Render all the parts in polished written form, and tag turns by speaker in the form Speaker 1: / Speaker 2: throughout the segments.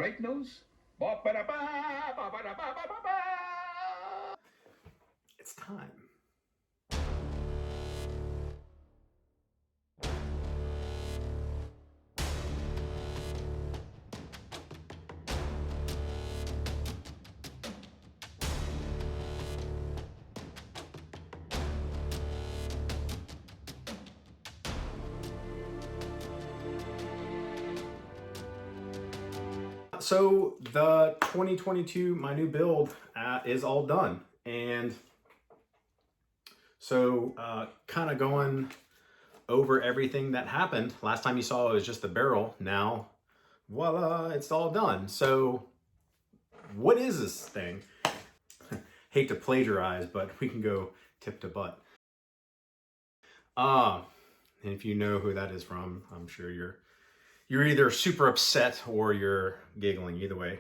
Speaker 1: right nose?
Speaker 2: It's time. So the 2022, my new build is all done. And so kind of going over everything that happened. Last time you saw it was just the barrel. Now, voila, it's all done. So what is this thing? Hate to plagiarize, but we can go tip to butt. And if you know who that is from, I'm sure you're either super upset or you're giggling, either way.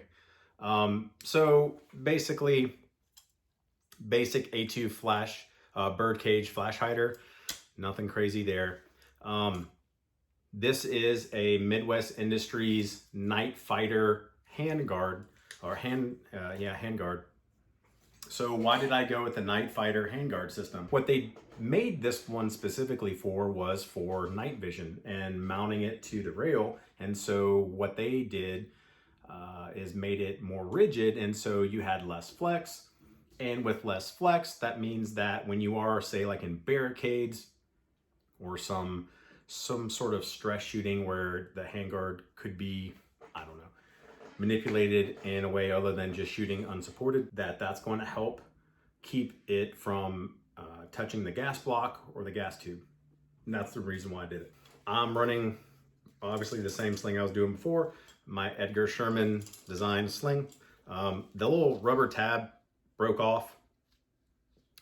Speaker 2: So basically, basic A2 flash, birdcage flash hider, nothing crazy there. This is a Midwest Industries Night Fighter handguard, or handguard. So why did I go with the Night Fighter handguard system? What they made this one specifically for was for night vision and mounting it to the rail. And so what they did is made it more rigid, and so you had less flex. And with less flex, that means that when you are, say, like in barricades or some sort of stress shooting where the handguard could be, I don't know, manipulated in a way other than just shooting unsupported, that's going to help keep it from touching the gas block or the gas tube. And that's the reason why I did it. I'm running obviously the same sling I was doing before, my Edgar Sherman designed sling. The little rubber tab broke off,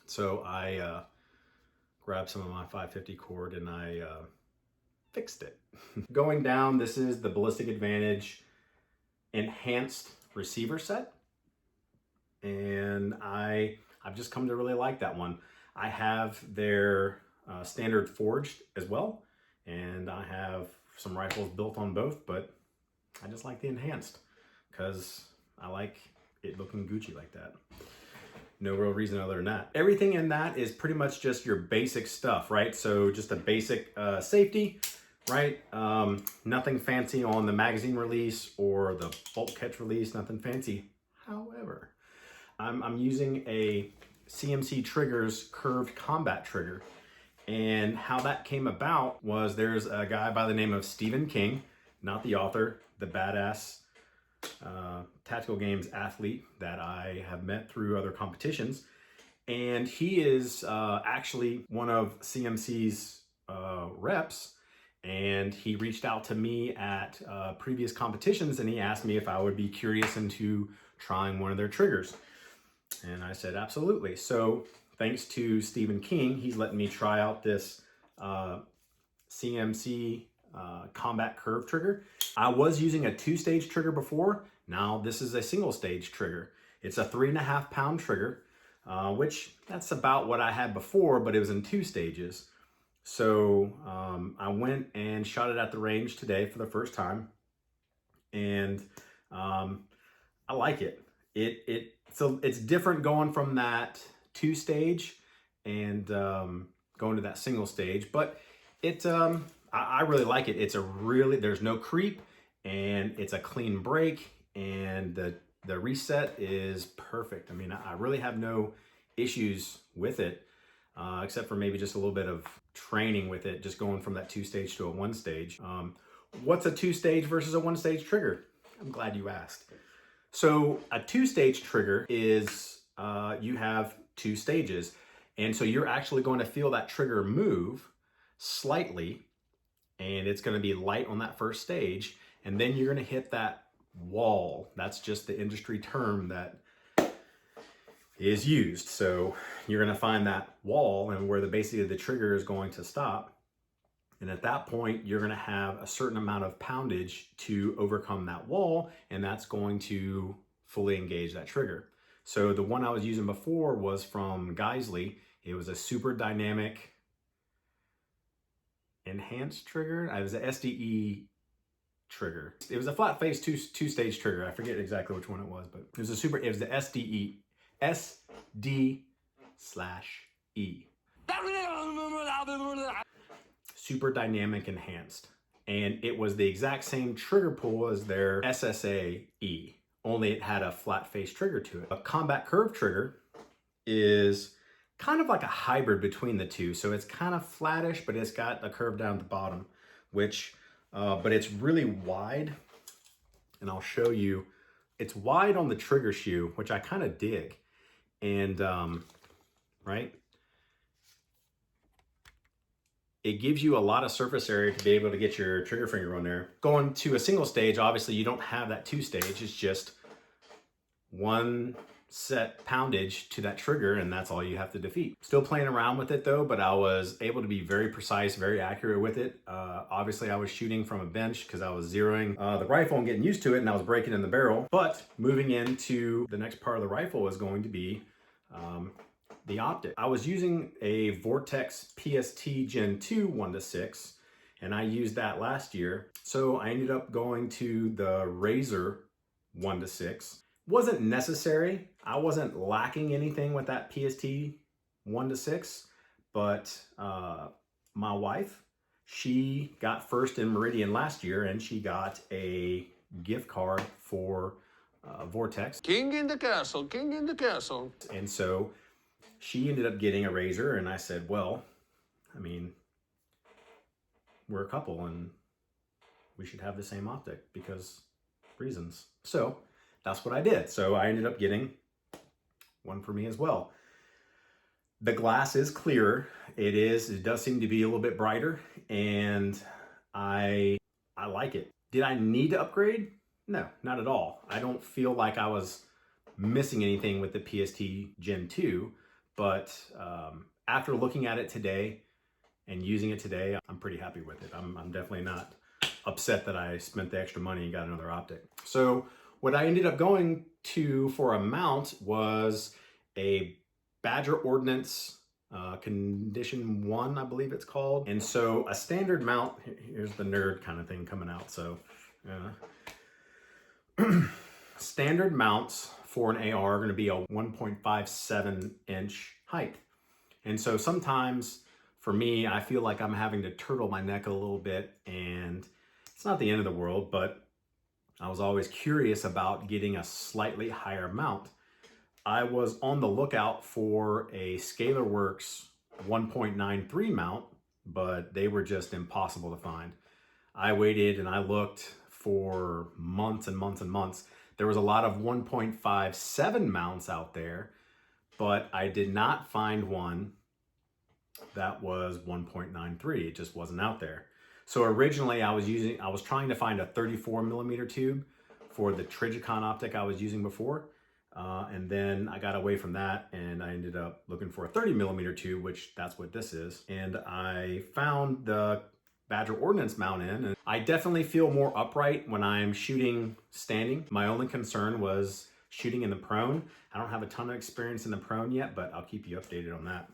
Speaker 2: so I grabbed some of my 550 cord and I fixed it. Going down, this is the Ballistic Advantage enhanced receiver set, and I've just come to really like that one. I have their standard forged as well, and I have some rifles built on both, but I just like the enhanced because I like it looking Gucci like that. No real reason other than that. Everything in that is pretty much just your basic stuff, right? So just a basic safety, right? Nothing fancy on the magazine release or the bolt catch release, nothing fancy. However, I'm using a CMC Triggers curved combat trigger. And how that came about was there's a guy by the name of Stephen King, not the author, the badass tactical games athlete that I have met through other competitions. And he is actually one of CMC's reps. And he reached out to me at previous competitions and he asked me if I would be curious into trying one of their triggers. And I said, absolutely. So thanks to Stephen King, he's letting me try out this CMC combat curve trigger. I was using a 2-stage trigger before. Now this is a single stage trigger. It's a 3.5 pound trigger, which that's about what I had before, but it was in 2 stages. So I went and shot it at the range today for the first time, and I like it. So it's different going from that 2-stage and going to that single stage, but I really like it. There's no creep, and it's a clean break, and the reset is perfect. I mean, I really have no issues with it, except for maybe just a little bit of training with it, just going from that 2-stage to a 1-stage. What's a 2-stage versus a 1-stage trigger? I'm glad you asked. So a 2-stage trigger is you have 2 stages, and so you're actually going to feel that trigger move slightly, and it's going to be light on that first stage, and then you're going to hit that wall. That's just the industry term that is used. So you're going to find that wall and where basically the trigger is going to stop. And at that point, you're going to have a certain amount of poundage to overcome that wall, and that's going to fully engage that trigger. So the one I was using before was from Geissele. It was a super dynamic enhanced trigger. It was an SDE trigger. It was a flat face two-stage trigger. I forget exactly which one it was, but it was the SD/E. Super Dynamic Enhanced. And it was the exact same trigger pull as their SSA-E, only it had a flat face trigger to it. A combat curve trigger is kind of like a hybrid between the two. So it's kind of flattish, but it's got a curve down at the bottom, which, but it's really wide. And I'll show you, it's wide on the trigger shoe, which I kind of dig. And, right? It gives you a lot of surface area to be able to get your trigger finger on there. Going to a single stage, obviously you don't have that two stage. It's just one set poundage to that trigger, and that's all you have to defeat. Still playing around with it though, but I was able to be very precise, very accurate with it. Obviously I was shooting from a bench because I was zeroing the rifle and getting used to it, and I was breaking in the barrel. But moving into the next part of the rifle is going to be the optic. I was using a Vortex PST Gen 2 1:6, and I used that last year. So I ended up going to the Razor 1:6. Wasn't necessary. I wasn't lacking anything with that PST 1:6, but my wife, she got first in Meridian last year, and she got a gift card for Vortex.
Speaker 1: King in the castle, king in the castle.
Speaker 2: And so she ended up getting a Razor, and I said, well, I mean, we're a couple and we should have the same optic because reasons. So that's what I did. So I ended up getting one for me as well. The glass is clearer. It does seem to be a little bit brighter, and I like it. Did I need to upgrade? No, not at all. I don't feel like I was missing anything with the PST Gen 2, but after looking at it today and using it today, I'm pretty happy with it. I'm definitely not upset that I spent the extra money and got another optic. So what I ended up going to for a mount was a Badger Ordnance Condition 1, I believe it's called. And so a standard mount, here's the nerd kind of thing coming out. So standard mounts for an AR are going to be a 1.57 inch height. And so sometimes for me, I feel like I'm having to turtle my neck a little bit, and it's not the end of the world, but I was always curious about getting a slightly higher mount. I was on the lookout for a ScalarWorks 1.93 mount, but they were just impossible to find. I waited and I looked for months and months and months. There was a lot of 1.57 mounts out there, but I did not find one that was 1.93. It just wasn't out there. So originally I was trying to find a 34 millimeter tube for the Trijicon optic I was using before. And then I got away from that and I ended up looking for a 30 millimeter tube, which that's what this is. And I found the Badger Ordnance mount in, and I definitely feel more upright when I'm shooting standing. My only concern was shooting in the prone. I don't have a ton of experience in the prone yet, but I'll keep you updated on that.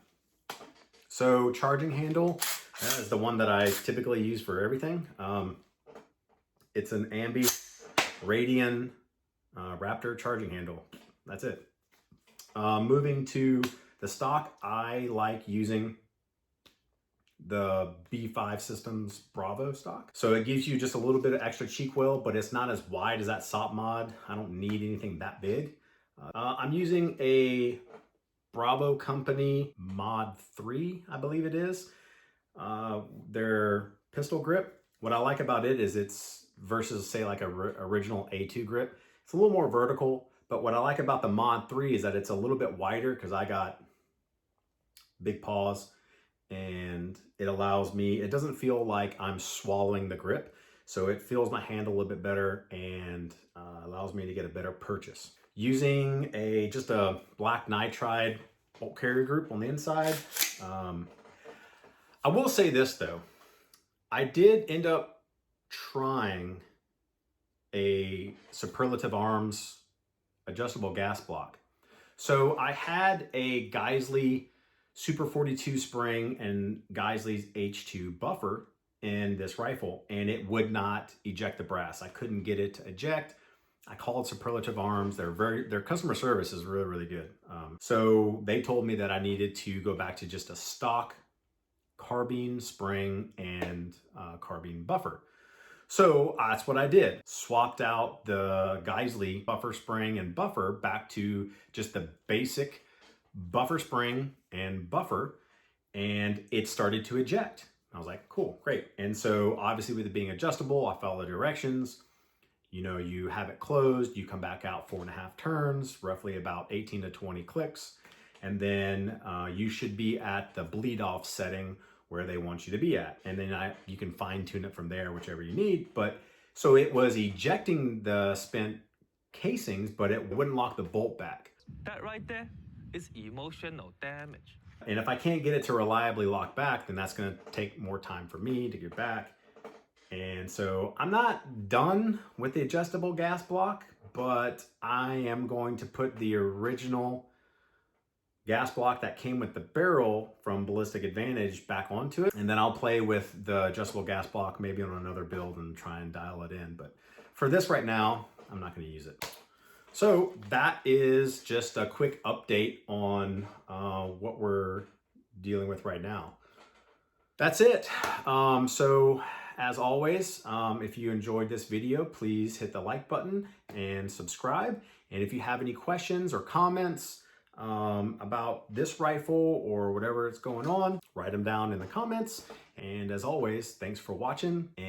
Speaker 2: So charging handle, that is the one that I typically use for everything. It's an Ambi Radian Raptor charging handle. That's it. Moving to the stock, I like using the B5 Systems Bravo stock. So it gives you just a little bit of extra cheek well, but it's not as wide as that SOP mod. I don't need anything that big. I'm using a Bravo Company Mod 3, I believe it is. Their pistol grip. What I like about it is it's versus say like a original A2 grip. It's a little more vertical, but what I like about the Mod 3 is that it's a little bit wider because I got big paws, and it allows me, it doesn't feel like I'm swallowing the grip. So it feels my hand a little bit better and allows me to get a better purchase. Using just a black nitride bolt carrier group on the inside. I will say this though, I did end up trying a Superlative Arms adjustable gas block. So I had a Geissele Super 42 spring and Geissele's H2 buffer in this rifle and it would not eject the brass. I couldn't get it to eject. I called Superlative Arms. Their customer service is really, really good. So they told me that I needed to go back to just a stock carbine spring and carbine buffer. So that's what I did. Swapped out the Geissele buffer spring and buffer back to just the basic buffer spring and buffer, and it started to eject. I was like, cool, great. And so obviously with it being adjustable, I follow the directions. You know, you have it closed, you come back out 4.5 turns, roughly about 18 to 20 clicks. And then you should be at the bleed off setting where they want you to be at. And then you can fine tune it from there, whichever you need. But so it was ejecting the spent casings, but it wouldn't lock the bolt back.
Speaker 3: That right there is emotional damage.
Speaker 2: And if I can't get it to reliably lock back, then that's gonna take more time for me to get back. And so I'm not done with the adjustable gas block, but I am going to put the original gas block that came with the barrel from Ballistic Advantage back onto it. And then I'll play with the adjustable gas block maybe on another build and try and dial it in. But for this right now, I'm not gonna use it. So that is just a quick update on what we're dealing with right now. That's it. So as always, if you enjoyed this video, please hit the like button and subscribe. And if you have any questions or comments about this rifle or whatever is going on, write them down in the comments. And as always, thanks for watching. And